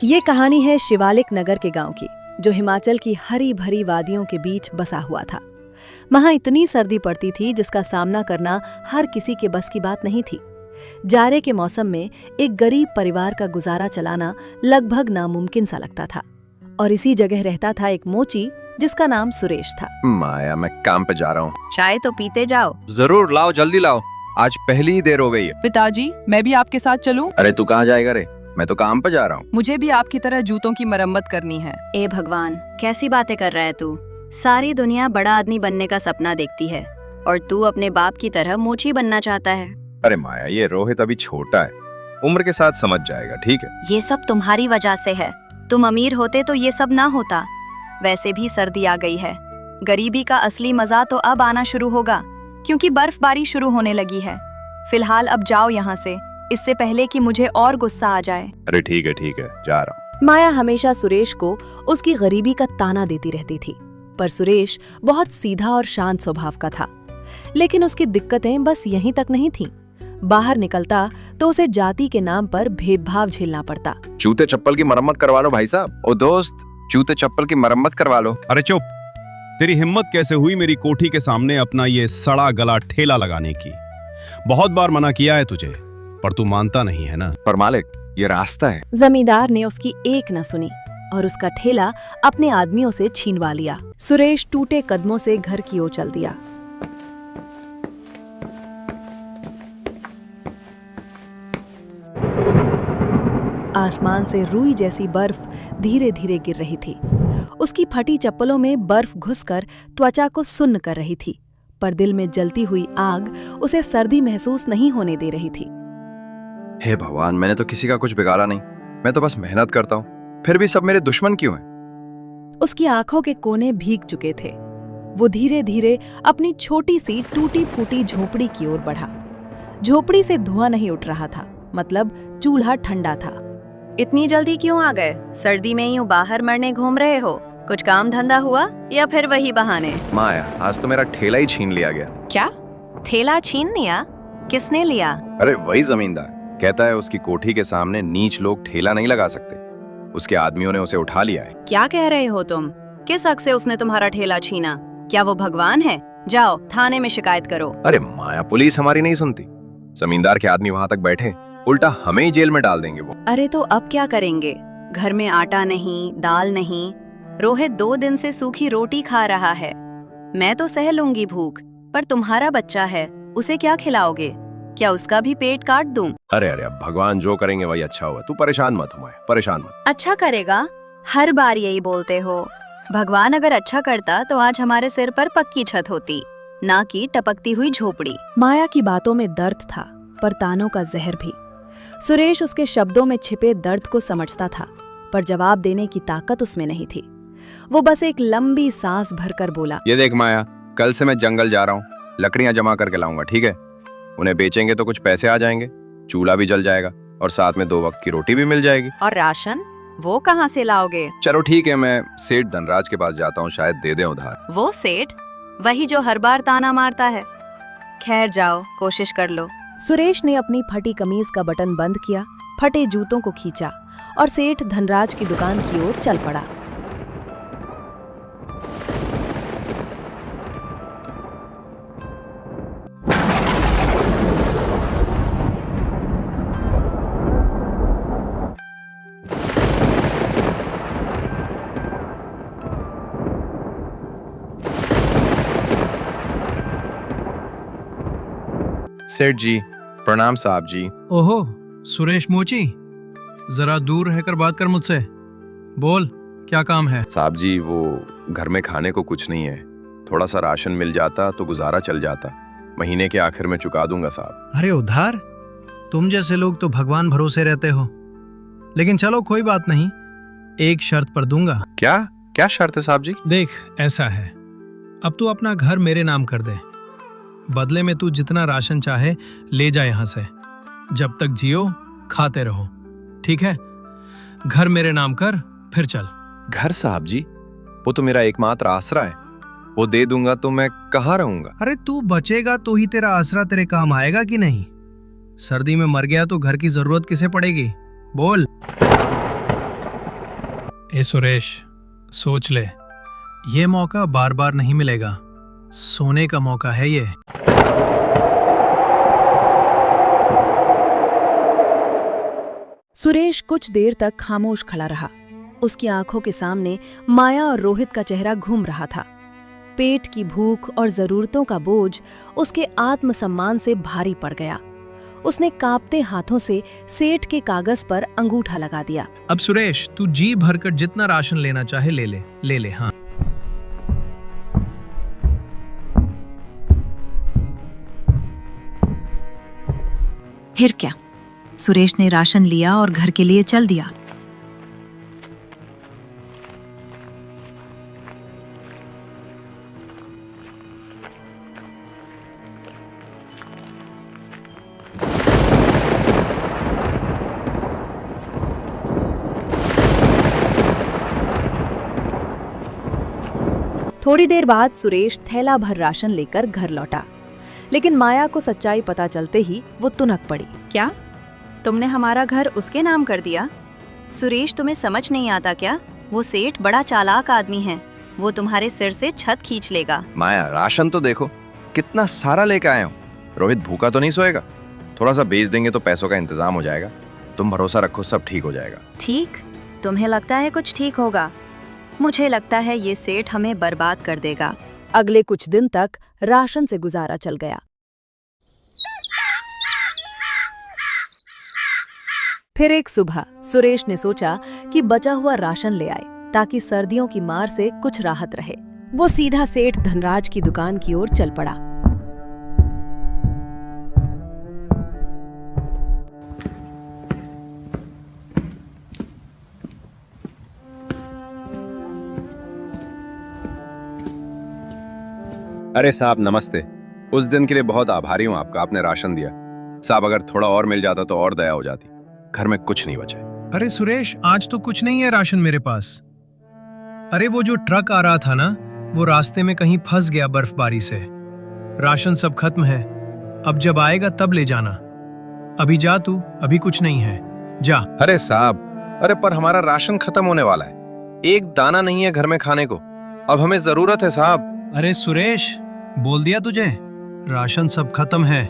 ये कहानी है शिवालिक नगर के गांव की, जो हिमाचल की हरी भरी वादियों के बीच बसा हुआ था। वहां इतनी सर्दी पड़ती थी जिसका सामना करना हर किसी के बस की बात नहीं थी। जाड़े के मौसम में एक गरीब परिवार का गुजारा चलाना लगभग नामुमकिन सा लगता था। और इसी जगह रहता था एक मोची जिसका नाम सुरेश था। माया, मैं काम पे जा रहा हूँ। चाय तो पीते जाओ। जरूर, लाओ जल्दी लाओ, आज पहली ही देर हो गई है। पिताजी, मैं भी आपके साथ चलूं? अरे तू कहाँ जाएगा रे? मैं तो काम पे जा रहा हूँ। मुझे भी आपकी तरह जूतों की मरम्मत करनी है। ए भगवान, कैसी बातें कर रहा है तू। सारी दुनिया बड़ा आदमी बनने का सपना देखती है और तू अपने बाप की तरह मोची बनना चाहता है। अरे माया, ये रोहित अभी छोटा है, उम्र के साथ समझ जाएगा, ठीक है? ये सब तुम्हारी वजह से है। तुम अमीर होते तो ये सब ना होता। वैसे भी सर्दी आ गई है। गरीबी का असली मजा तो अब आना शुरू होगा, क्योंकि बर्फबारी शुरू होने लगी है। फिलहाल अब जाओ यहाँ से, इससे पहले कि मुझे और गुस्सा आ जाए। अरे ठीक है, जा रहा हूँ। माया हमेशा सुरेश को उसकी गरीबी का ताना देती रहती थी, पर सुरेश बहुत सीधा और शांत स्वभाव का था। लेकिन उसकी दिक्कतें बस यहीं तक नहीं थीं। बाहर निकलता तो उसे जाति के नाम पर भेदभाव झेलना पड़ता। जूते चप्पल की मरम्मत करवा लो भाई साहब। ओ दोस्त, जूते चप्पल की मरम्मत करवा लो। अरे चुप! तेरी हिम्मत कैसे हुई मेरी कोठी के सामने अपना ये सड़ा गला ठेला लगाने की? बहुत बार मना किया है तुझे, पर तू मानता नहीं है ना। पर मालिक, ये रास्ता है। जमींदार ने उसकी एक न सुनी और उसका ठेला अपने आदमियों से छीनवा लिया। सुरेश टूटे कदमों से घर की ओर चल दिया। आसमान से रुई जैसी बर्फ धीरे धीरे गिर रही थी। उसकी फटी चप्पलों में बर्फ घुसकर त्वचा को सुन्न कर रही थी, पर दिल में जलती हुई आग उसे सर्दी महसूस नहीं होने दे रही थी। हे भगवान, मैंने तो किसी का कुछ बिगाड़ा नहीं। मैं तो बस मेहनत करता हूँ, फिर भी सब मेरे दुश्मन क्यों हैं? उसकी आंखों के कोने भीग चुके थे। वो धीरे धीरे अपनी छोटी सी टूटी फूटी झोपड़ी की ओर बढ़ा। झोपड़ी से धुआं नहीं उठ रहा था, मतलब चूल्हा ठंडा था। इतनी जल्दी क्यों आ गए? सर्दी में यूं बाहर मरने घूम रहे हो? कुछ काम धंधा हुआ या फिर वही बहाने? माया, आज तो मेरा ठेला ही छीन लिया गया। क्या? ठेला छीन लिया? किसने लिया? अरे वही जमींदार। कहता है उसकी कोठी के सामने नीच लोग ठेला नहीं लगा सकते। उसके आदमियों ने उसे उठा लिया है। क्या कह रहे हो तुम? किस हक से उसने तुम्हारा ठेला छीना? क्या वो भगवान है? जाओ थाने में शिकायत करो। अरे माया, पुलिस हमारी नहीं सुनती। जमींदार के आदमी वहाँ तक बैठे, उल्टा हमें ही जेल में डाल देंगे वो। अरे तो अब क्या करेंगे? घर में आटा नहीं, दाल नहीं। रोहित 2 दिन से सूखी रोटी खा रहा है। मैं तो सह लूंगी भूख, पर तुम्हारा बच्चा है, उसे क्या खिलाओगे? क्या उसका भी पेट काट दूं? अरे अब भगवान जो करेंगे वही अच्छा होगा। तू परेशान मत हो माया, परेशान मत। अच्छा करेगा? हर बार यही बोलते हो। भगवान अगर अच्छा करता तो आज हमारे सिर पर पक्की छत होती, ना कि टपकती हुई झोपड़ी। माया की बातों में दर्द था, पर तानों का जहर भी। सुरेश उसके शब्दों में छिपे दर्द को समझता था, पर जवाब देने की ताकत उसमें नहीं थी। वो बस एक लंबी सांस भरकर बोला, ये देख माया, कल से मैं जंगल जा रहा हूँ, लकड़ियाँ जमा करके लाऊंगा, ठीक है? उन्हें बेचेंगे तो कुछ पैसे आ जाएंगे, चूल्हा भी जल जाएगा और साथ में 2 वक्त की रोटी भी मिल जाएगी। और राशन वो कहाँ से लाओगे? चलो ठीक है, मैं सेठ धनराज के पास जाता हूँ, शायद दे दे उधार। वो सेठ? वही जो हर बार ताना मारता है। खैर जाओ, कोशिश कर लो। सुरेश ने अपनी फटी कमीज का बटन बंद किया, फटे जूतों को खींचा और सेठ धनराज की दुकान की ओर चल पड़ा। सेठ जी, प्रणाम साहब जी। ओहो, सुरेश मोची, जरा दूर रहकर बात कर मुझसे। बोल, क्या काम है? साहब जी, वो घर में खाने को कुछ नहीं है, थोड़ा सा राशन मिल जाता तो गुजारा चल जाता। महीने के आखिर में चुका दूंगा साहब। अरे उधार? तुम जैसे लोग तो भगवान भरोसे रहते हो। लेकिन चलो कोई बात नहीं, एक शर्त पर दूंगा। क्या शर्त है साहब जी? देख, ऐसा है, अब तू अपना घर मेरे नाम कर दे। बदले में तू जितना राशन चाहे ले जा यहाँ से। जब तक जियो खाते रहो, ठीक है? घर मेरे नाम कर, फिर चल। घर साहब जी, वो तो मेरा एकमात्र आसरा है, वो दे दूंगा तो मैं कहाँ रहूंगा? अरे तू बचेगा तो ही तेरा आसरा तेरे काम आएगा कि नहीं? सर्दी में मर गया तो घर की जरूरत किसे पड़ेगी? बोल। ए सुरेश, सोच ले, ये मौका बार बार नहीं मिलेगा। सोने का मौका है ये। सुरेश कुछ देर तक खामोश खड़ा रहा। उसकी आंखों के सामने माया और रोहित का चेहरा घूम रहा था। पेट की भूख और जरूरतों का बोझ उसके आत्मसम्मान से भारी पड़ गया। उसने कांपते हाथों से सेठ के कागज पर अंगूठा लगा दिया। अब सुरेश, तू जी भरकर जितना राशन लेना चाहे ले ले। हाँ। फिर क्या? सुरेश ने राशन लिया और घर के लिए चल दिया। थोड़ी देर बाद सुरेश थैला भर राशन लेकर घर लौटा, लेकिन माया को सच्चाई पता चलते ही वो तुनक पड़ी। क्या तुमने हमारा घर उसके नाम कर दिया? सुरेश, तुम्हें समझ नहीं आता क्या? वो सेठ बड़ा चालाक आदमी है, वो तुम्हारे सिर से छत खींच लेगा। माया, राशन तो देखो कितना सारा लेके आया हूँ। रोहित भूखा तो नहीं सोएगा। थोड़ा सा बेच देंगे तो पैसों का इंतजाम हो जाएगा। तुम भरोसा रखो, सब ठीक हो जाएगा। ठीक? तुम्हें लगता है कुछ ठीक होगा? मुझे लगता है ये सेठ हमें बर्बाद कर देगा। अगले कुछ दिन तक राशन से गुजारा चल गया। फिर एक सुबह सुरेश ने सोचा कि बचा हुआ राशन ले आए ताकि सर्दियों की मार से कुछ राहत रहे। वो सीधा सेठ धनराज की दुकान की ओर चल पड़ा। अरे साहब नमस्ते। उस दिन के लिए बहुत आभारी हूँ आपका, आपने राशन दिया। साहब अगर थोड़ा और मिल जाता तो और दया हो जाती। घर में कुछ नहीं बचा। अरे सुरेश, आज तो कुछ नहीं है राशन मेरे पास। अरे वो जो ट्रक आ रहा था ना, वो रास्ते में कहीं फंस गया बर्फबारी से। राशन सब खत्म है, अब जब आएगा तब ले जाना। अभी जा तू, अभी कुछ नहीं है, जा। अरे साहब, अरे पर हमारा राशन खत्म होने वाला है। एक दाना नहीं है घर में खाने को। अब हमें जरूरत है साहब। अरे सुरेश, बोल दिया तुझे, राशन सब खत्म है।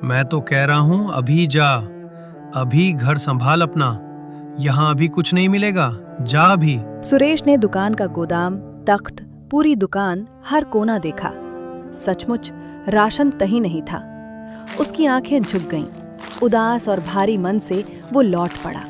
मैं तो कह रहा हूं अभी जा, अभी घर संभाल अपना। यहाँ अभी कुछ नहीं मिलेगा, जा अभी। सुरेश ने दुकान का गोदाम, तख्त, पूरी दुकान, हर कोना देखा। सचमुच राशन कहीं नहीं था। उसकी आंखें झुक गईं। उदास और भारी मन से वो लौट पड़ा।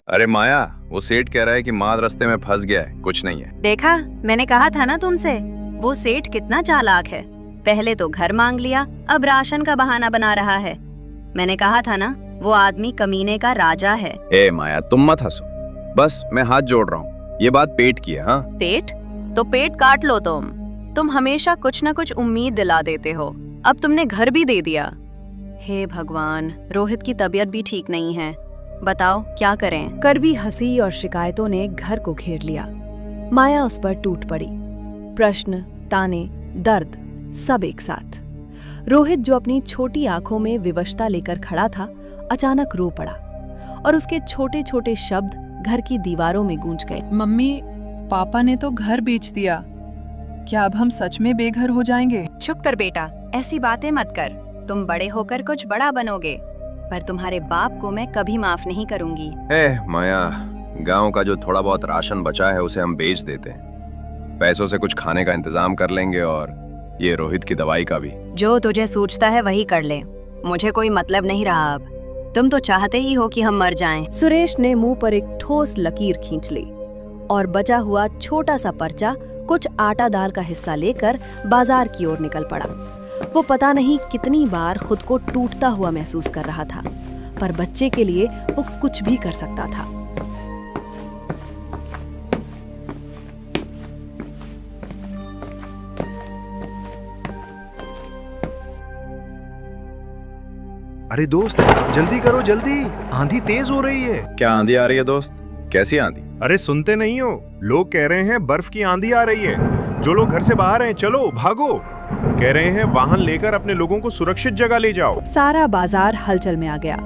अरे माया, वो सेठ कह रहा है कि माँ रास्ते में फंस गया है, कुछ नहीं है। देखा, मैंने कहा था ना तुमसे, वो सेठ कितना चालाक है। पहले तो घर मांग लिया, अब राशन का बहाना बना रहा है। मैंने कहा था ना, वो आदमी कमीने का राजा है। ए माया, तुम मत हंसो, बस मैं हाथ जोड़ रहा हूँ। ये बात पेट की है। हाँ, पेट? तो पेट काट लो तुम हमेशा कुछ न कुछ उम्मीद दिला देते हो। अब तुमने घर भी दे दिया। हे भगवान, रोहित की तबीयत भी ठीक नहीं है। बताओ क्या करें? कड़वी हंसी और शिकायतों ने घर को घेर लिया। माया उस पर टूट पड़ी। प्रश्न, ताने, दर्द, सब एक साथ। रोहित जो अपनी छोटी आंखों में विवशता लेकर खड़ा था, अचानक रो पड़ा और उसके छोटे छोटे शब्द घर की दीवारों में गूंज गए। मम्मी, पापा ने तो घर बेच दिया। क्या अब हम सच में बेघर हो जाएंगे? चुप कर बेटा, ऐसी बातें मत कर। तुम बड़े होकर कुछ बड़ा बनोगे, पर तुम्हारे बाप को मैं कभी माफ नहीं करूंगी। माया, गांव का जो थोड़ा बहुत राशन बचा है उसे हम बेच देते हैं। पैसों से कुछ खाने का इंतजाम कर लेंगे और ये रोहित की दवाई का भी। जो तुझे सूझता है वही कर ले, मुझे कोई मतलब नहीं रहा अब। तुम तो चाहते ही हो कि हम मर जाएं। सुरेश ने मुंह पर एक ठोस लकीर खींच ली और बचा हुआ छोटा सा पर्चा, कुछ आटा दाल का हिस्सा लेकर बाजार की ओर निकल पड़ा। वो पता नहीं कितनी बार खुद को टूटता हुआ महसूस कर रहा था, पर बच्चे के लिए वो कुछ भी कर सकता था। अरे दोस्त, जल्दी करो जल्दी, आंधी तेज हो रही है। क्या आंधी आ रही है दोस्त? कैसी आंधी? अरे सुनते नहीं हो, लोग कह रहे हैं बर्फ की आंधी आ रही है। जो लोग घर से बाहर हैं चलो भागो। कह रहे हैं वाहन लेकर अपने लोगों को सुरक्षित जगह ले जाओ। सारा बाजार हलचल में आ गया।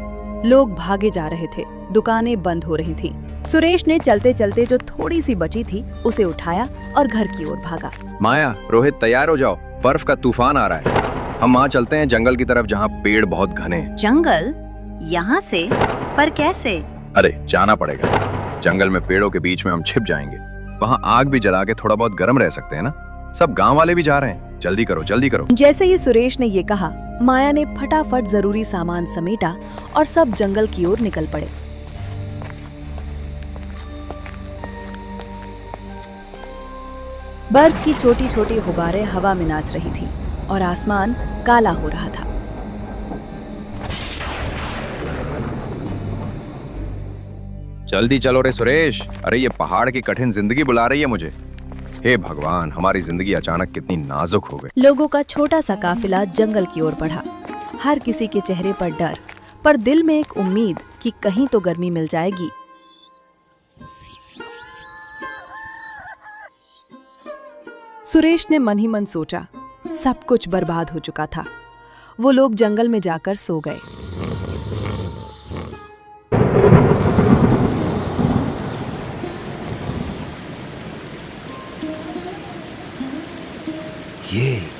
लोग भागे जा रहे थे, दुकानें बंद हो रही थीं। सुरेश ने चलते चलते जो थोड़ी सी बची थी उसे उठाया और घर की ओर भागा। माया, रोहित तैयार हो जाओ, बर्फ का तूफान आ रहा है। हम वहाँ चलते हैं जंगल की तरफ जहाँ पेड़ बहुत घने हैं। जंगल? यहाँ से? पर कैसे? अरे जाना पड़ेगा, जंगल में पेड़ों के बीच में हम छिप जाएंगे। वहाँ आग भी जला के थोड़ा बहुत गर्म रह सकते हैं ना। सब गांव वाले भी जा रहे हैं, जल्दी करो जल्दी करो। जैसे ही सुरेश ने ये कहा, माया ने फटाफट जरूरी सामान समेटा और सब जंगल की ओर निकल पड़े। बर्फ की छोटी छोटी गुब्बारें हवा में नाच रही थी और आसमान काला हो रहा था। जल्दी चलो रे सुरेश, अरे ये पहाड़ की कठिन जिंदगी बुला रही है मुझे। हे भगवान, हमारी जिंदगी अचानक कितनी नाजुक हो गई। लोगों का छोटा सा काफिला जंगल की ओर बढ़ा। हर किसी के चेहरे पर डर, पर दिल में एक उम्मीद कि कहीं तो गर्मी मिल जाएगी। सुरेश ने मन ही मन सोचा, सब कुछ बर्बाद हो चुका था। वो लोग जंगल में जाकर सो गए।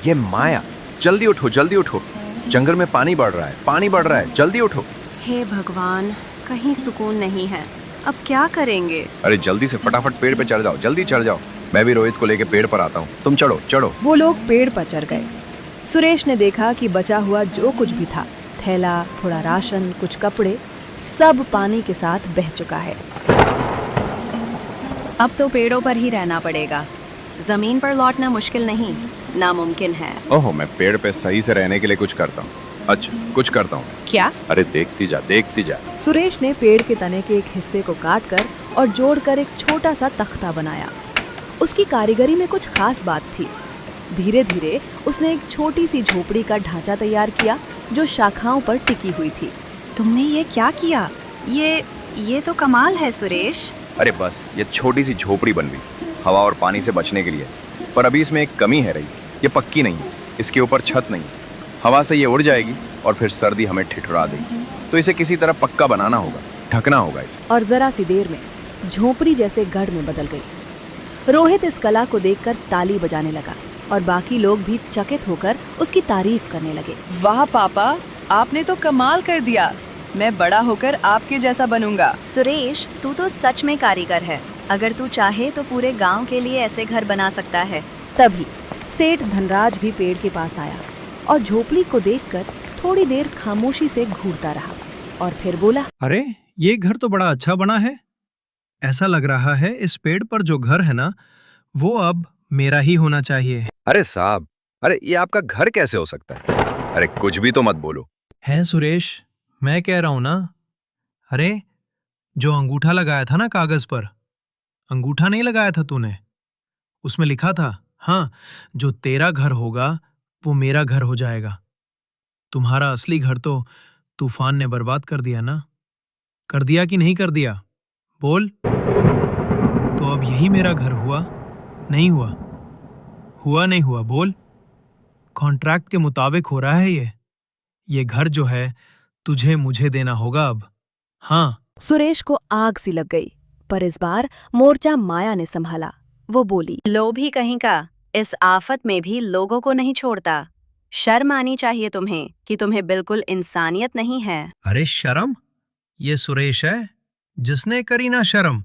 ये माया, जल्दी उठो जल्दी उठो, जंगल में पानी बढ़ रहा है, पानी बढ़ रहा है, जल्दी उठो। हे भगवान, कहीं सुकून नहीं है, अब क्या करेंगे? अरे जल्दी से फटाफट पेड़ पे चढ़ जाओ, जल्दी चढ़ जाओ। मैं भी रोहित को लेके पेड़ पर आता हूँ, तुम चढ़ो चढ़ो। वो लोग पेड़ पर चढ़ गए। सुरेश ने देखा कि बचा हुआ जो कुछ भी था, थैला, थोड़ा राशन, कुछ कपड़े, सब पानी के साथ बह चुका है। अब तो पेड़ों पर ही रहना पड़ेगा। जमीन पर लौटना मुश्किल नहीं, नामुमकिन है। ओहो, मैं पेड़ पे सही से रहने के लिए कुछ करता हूँ। अच्छा, कुछ करता हूँ। क्या? अरे देखती जा देखती जा। सुरेश ने पेड़ के तने के एक हिस्से को काटकर और जोड़कर एक छोटा सा तख्ता बनाया। उसकी कारीगरी में कुछ खास बात थी। धीरे धीरे उसने एक छोटी सी झोपड़ी का ढांचा तैयार किया जो शाखाओं पर टिकी हुई थी। तुमने ये क्या किया? ये तो कमाल है सुरेश। अरे बस, ये छोटी सी झोपड़ी बन गई हवा और पानी से बचने के लिए। पर अभी इसमें एक कमी है रही, ये पक्की नहीं है, इसके ऊपर छत नहीं। हवा से ये उड़ जाएगी और फिर सर्दी हमें ठिठुरा देगी, तो इसे किसी तरह पक्का बनाना होगा, ढकना होगा इसे। और जरा सी देर में झोपड़ी जैसे गढ़ में बदल गई। रोहित इस कला को देखकर ताली बजाने लगा और बाकी लोग भी चकित होकर उसकी तारीफ करने लगे। वाह पापा, आपने तो कमाल कर दिया। मैं बड़ा होकर आपके जैसा बनूंगा। सुरेश, तू तो सच में कारीगर है। अगर तू चाहे तो पूरे गांव के लिए ऐसे घर बना सकता है। तभी सेठ धनराज भी पेड़ के पास आया और झोपड़ी को देखकर थोड़ी देर खामोशी से घूरता रहा और फिर बोला, अरे ये घर तो बड़ा अच्छा बना है। ऐसा लग रहा है इस पेड़ पर जो घर है ना, वो अब मेरा ही होना चाहिए। अरे साहब, अरे ये आपका घर कैसे हो सकता है? अरे कुछ भी तो मत बोलो। है सुरेश, मैं कह रहा हूं ना। अरे जो अंगूठा लगाया था ना कागज पर, अंगूठा नहीं लगाया था तूने, उसमें लिखा था, हाँ, जो तेरा घर होगा वो मेरा घर हो जाएगा। तुम्हारा असली घर तो तूफान ने बर्बाद कर दिया ना। कर दिया कि नहीं कर दिया? बोल। तो अब यही मेरा घर हुआ नहीं हुआ? हुआ नहीं हुआ? बोल। कॉन्ट्रैक्ट के मुताबिक हो रहा है ये घर जो है तुझे मुझे देना होगा अब। हाँ। सुरेश को आग सी लग गई, पर इस बार मोर्चा माया ने संभाला। वो बोली, लोभी कहीं का, इस आफत में भी लोगों को नहीं छोड़ता। शर्म आनी चाहिए तुम्हें कि तुम्हें बिल्कुल इंसानियत नहीं है। अरे शर्म? ये सुरेश है, जिसने करी ना शर्म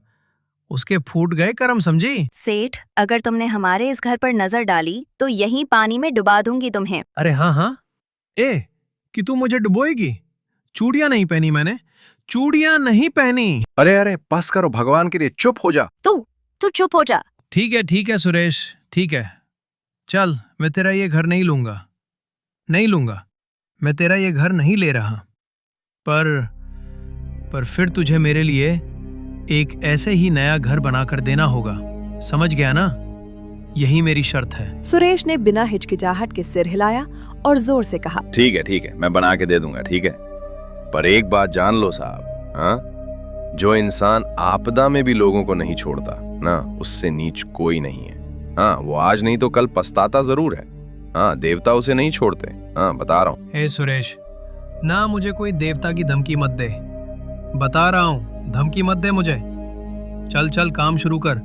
उसके फूट गए कर्म, समझी? सेठ, अगर तुमने हमारे इस घर पर नजर डाली तो यहीं पानी में डुबा दूंगी तुम्हें। अरे हाँ, कि तू मुझे डुबोएगी? चूड़ियां नहीं पहनी मैंने, चूड़ियां नहीं पहनी। अरे बस करो, भगवान के लिए चुप हो जा। तू चुप हो जा। ठीक है सुरेश, ठीक है। चल, मैं तेरा ये घर नहीं लूंगा। मैं तेरा ये घर नहीं ले रहा। पर फिर तुझे मेरे लिए एक ऐसे ही नया घर बनाकर देना होगा, समझ गया ना? यही मेरी शर्त है। सुरेश ने बिना हिचकिचाहट के सिर हिलाया और जोर से कहा, ठीक है, मैं बना के दे दूंगा, ठीक है। पर एक बात जान लो साहब, हाँ, जो इंसान आपदा में भी लोगों को नहीं छोड़ता ना, उससे नीच कोई नहीं है। हाँ, वो आज नहीं तो कल पछताता जरूर है। हाँ, देवता उसे नहीं छोड़ते। हाँ, बता रहा हूँ। हे सुरेश, ना मुझे कोई देवता की धमकी मत दे। बता रहा हूँ, धमकी मत दे मुझे। चल चल काम शुरू कर।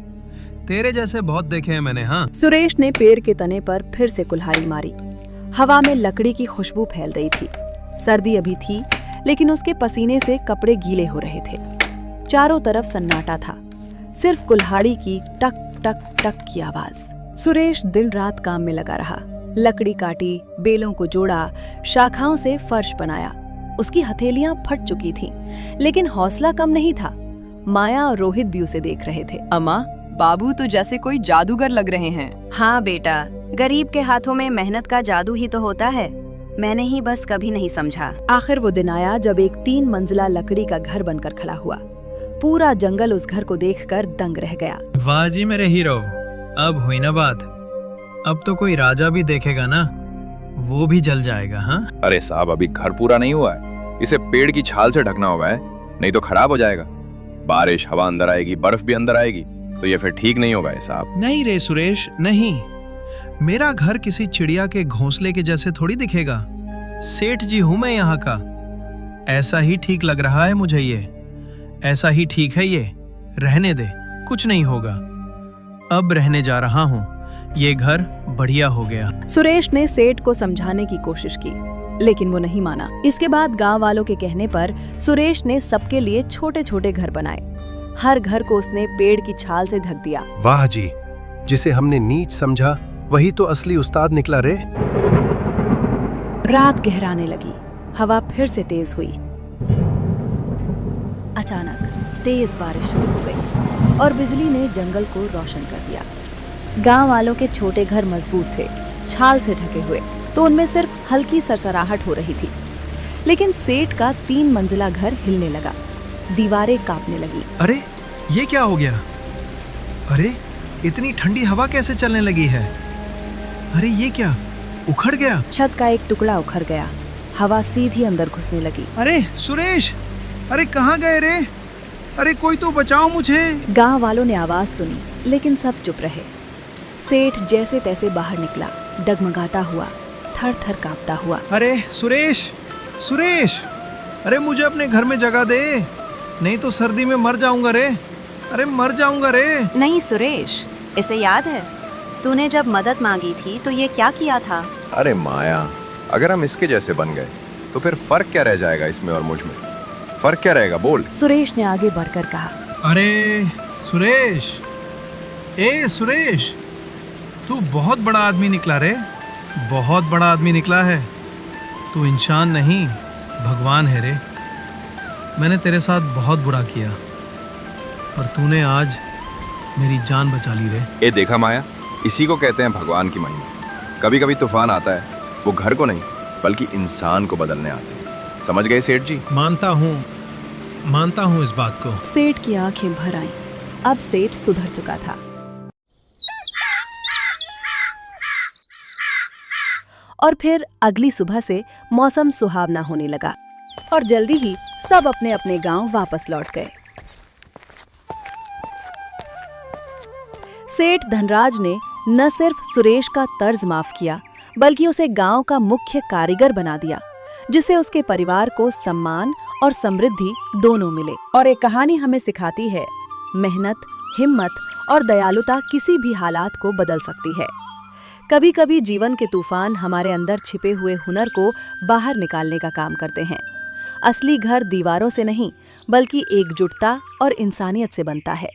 तेरे जैसे बहुत देखे हैं मैंने। हाँ। सुरेश ने पेड़ के तने पर फिर से कुल्हाड़ी मारी। हवा में लकड़ी की खुशबू फैल रही थी। सर्दी अभी थी, लेकिन उसके पसीने से कपड़े गीले हो रहे थे। चारों तरफ सन्नाटा था, सिर्फ कुल्हाड़ी की टक टक टक की आवाज। सुरेश दिन रात काम में लगा रहा। लकड़ी काटी, बेलों को जोड़ा, शाखाओं से फर्श बनाया। उसकी हथेलियां फट चुकी थीं, लेकिन हौसला कम नहीं था। माया और रोहित भी उसे देख रहे थे। अम्मा, बाबू तो जैसे कोई जादूगर लग रहे हैं। हाँ बेटा, गरीब के हाथों में मेहनत का जादू ही तो होता है। मैंने ही बस कभी नहीं समझा। आखिर वो दिन आया जब एक 3 मंजिला लकड़ी का घर बनकर खड़ा हुआ। पूरा जंगल उस घर को देखकर दंग रह गया। वाह जी मेरे हीरो, अब हुई ना बात। अब तो कोई राजा भी देखेगा ना, वो भी जल जाएगा। हाँ। अरे साहब, अभी घर पूरा नहीं हुआ है। इसे पेड़ की छाल से ढकना हुआ है, नहीं तो खराब हो जाएगा। बारिश, हवा अंदर आएगी, बर्फ भी अंदर आएगी, तो ये फिर ठीक नहीं होगा साहब। नहीं रे सुरेश, नहीं। मेरा घर किसी चिड़िया के घोंसले के जैसे थोड़ी दिखेगा। सेठ जी हूं मैं यहाँ का। ऐसा ही ठीक लग रहा है मुझे, ये ऐसा ही ठीक है। ये रहने दे, कुछ नहीं होगा। अब रहने जा रहा हूँ। ये घर बढ़िया हो गया। सुरेश ने सेठ को समझाने की कोशिश की, लेकिन वो नहीं माना। इसके बाद गांव वालों के कहने पर सुरेश ने सबके लिए छोटे छोटे घर बनाए। हर घर को उसने पेड़ की छाल से ढक दिया। वाह जी, जिसे हमने नीच समझा वही तो असली उस्ताद निकला रे। रात गहराने लगी। हवा फिर से तेज हुई। अचानक तेज बारिश शुरू हो गई और बिजली ने जंगल को रोशन कर दिया। गांव वालों के छोटे घर मजबूत थे, छाल से ढके हुए, तो उनमें सिर्फ हल्की सरसराहट हो रही थी। लेकिन सेठ का 3 मंजिला घर हिलने लगा। दीवारें कांपने लगी। अरे ये क्या हो गया? अरे इतनी ठंडी हवा कैसे चलने लगी है? अरे ये क्या, उखड़ गया? छत का एक टुकड़ा उखड़ गया। हवा सीधी अंदर घुसने लगी। अरे सुरेश, अरे कहाँ गए रे? अरे कोई तो बचाओ मुझे। गांव वालों ने आवाज सुनी, लेकिन सब चुप रहे। सेठ जैसे तैसे बाहर निकला, डगमगाता हुआ, थर थर कांपता हुआ। अरे सुरेश, सुरेश, अरे मुझे अपने घर में जगह दे, नहीं तो सर्दी में मर जाऊंगा रे। अरे मर जाऊंगा रे। नहीं सुरेश, इसे याद है तूने जब मदद मांगी थी तो ये क्या किया था? अरे माया, अगर हम इसके जैसे बन गए तो फिर फर्क क्या रह जाएगा इसमें और मुझ में? फर्क क्या रहेगा, बोल। सुरेश ने आगे बढ़कर कहा। अरे सुरेश, ए सुरेश, तू बहुत बड़ा आदमी निकला रे, बहुत बड़ा आदमी निकला है। तू इंसान नहीं, भगवान है रे। मैंने तेरे साथ बहुत बुरा किया, पर तूने आज मेरी जान बचा ली रे। ये देखा माया, इसी को कहते हैं भगवान की महिमा। कभी कभी तूफान आता है, वो घर को नहीं बल्कि इंसान को बदलने आता है। समझ गए सेठ जी? मानता हूँ इस बात को। सेठ की आंखें भर आईं। अब सेठ सुधर चुका था। और फिर अगली सुबह से मौसम सुहावना होने लगा और जल्दी ही सब अपने अपने गांव वापस लौट गए। सेठ धनराज ने न सिर्फ सुरेश का कर्ज माफ किया, बल्कि उसे गांव का मुख्य कारीगर बना दिया, जिससे उसके परिवार को सम्मान और समृद्धि दोनों मिले। और एक कहानी हमें सिखाती है, मेहनत, हिम्मत और दयालुता किसी भी हालात को बदल सकती है। कभी कभी जीवन के तूफान हमारे अंदर छिपे हुए हुनर को बाहर निकालने का काम करते हैं। असली घर दीवारों से नहीं, बल्कि एकजुटता और इंसानियत से बनता है।